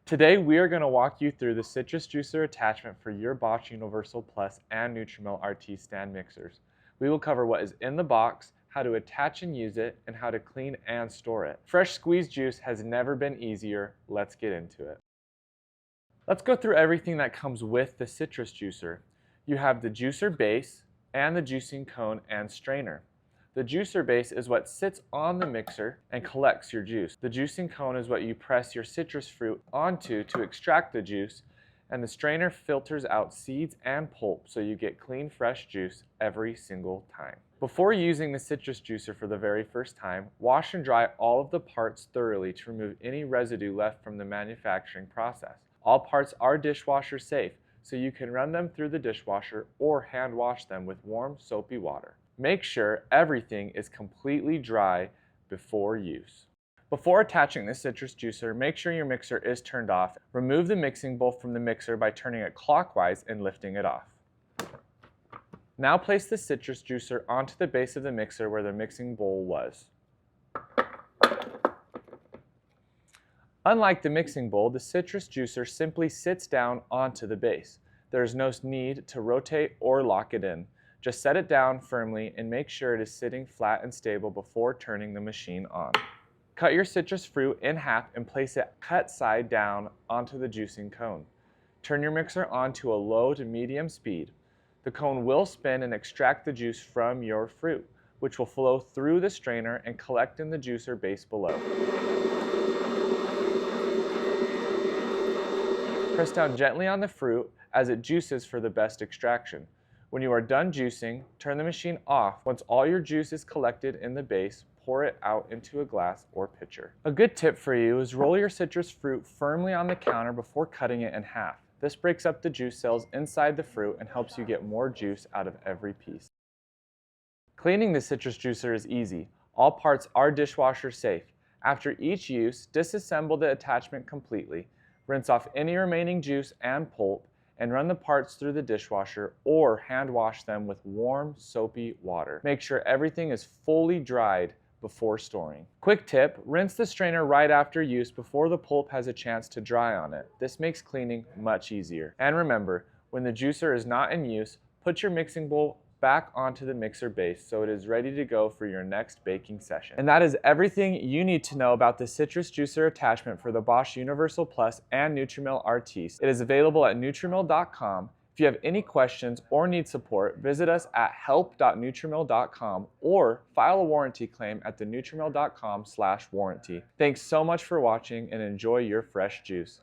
Today we are going to walk you through the citrus juicer attachment for your Bosch Universal Plus and NutriMill Artiste stand mixers. We will cover what is in the box, how to attach and use it, and how to clean and store it. Fresh squeezed juice has never been easier. Let's get into it. Let's go through everything that comes with the citrus juicer. You have the juicer base and the juicing cone and strainer. The juicer base is what sits on the mixer and collects your juice. The juicing cone is what you press your citrus fruit onto to extract the juice, and the strainer filters out seeds and pulp so you get clean, fresh juice every single time. Before using the citrus juicer for the very first time, wash and dry all of the parts thoroughly to remove any residue left from the manufacturing process. All parts are dishwasher safe, so you can run them through the dishwasher or hand wash them with warm, soapy water. Make sure everything is completely dry before use. Before attaching the citrus juicer, make sure your mixer is turned off. Remove the mixing bowl from the mixer by turning it clockwise and lifting it off. Now place the citrus juicer onto the base of the mixer where the mixing bowl was. Unlike the mixing bowl, the citrus juicer simply sits down onto the base. There is no need to rotate or lock it in. Just set it down firmly and make sure it is sitting flat and stable before turning the machine on. Cut your citrus fruit in half and place it cut side down onto the juicing cone. Turn your mixer on to a low to medium speed. The cone will spin and extract the juice from your fruit, which will flow through the strainer and collect in the juicer base below. Press down gently on the fruit as it juices for the best extraction. When you are done juicing, turn the machine off. Once all your juice is collected in the base, pour it out into a glass or pitcher. A good tip for you is roll your citrus fruit firmly on the counter before cutting it in half. This breaks up the juice cells inside the fruit and helps you get more juice out of every piece. Cleaning the citrus juicer is easy. All parts are dishwasher safe. After each use, disassemble the attachment completely. Rinse off any remaining juice and pulp, and run the parts through the dishwasher or hand wash them with warm, soapy water. Make sure everything is fully dried before storing. Quick tip, rinse the strainer right after use before the pulp has a chance to dry on it. This makes cleaning much easier. And remember, when the juicer is not in use, put your mixing bowl back onto the mixer base so it is ready to go for your next baking session. And that is everything you need to know about the citrus juicer attachment for the Bosch Universal Plus and NutriMill Artiste. It is available at NutriMill.com. If you have any questions or need support, visit us at help.nutrimill.com or file a warranty claim at the nutrimill.com/warranty. Thanks so much for watching and enjoy your fresh juice.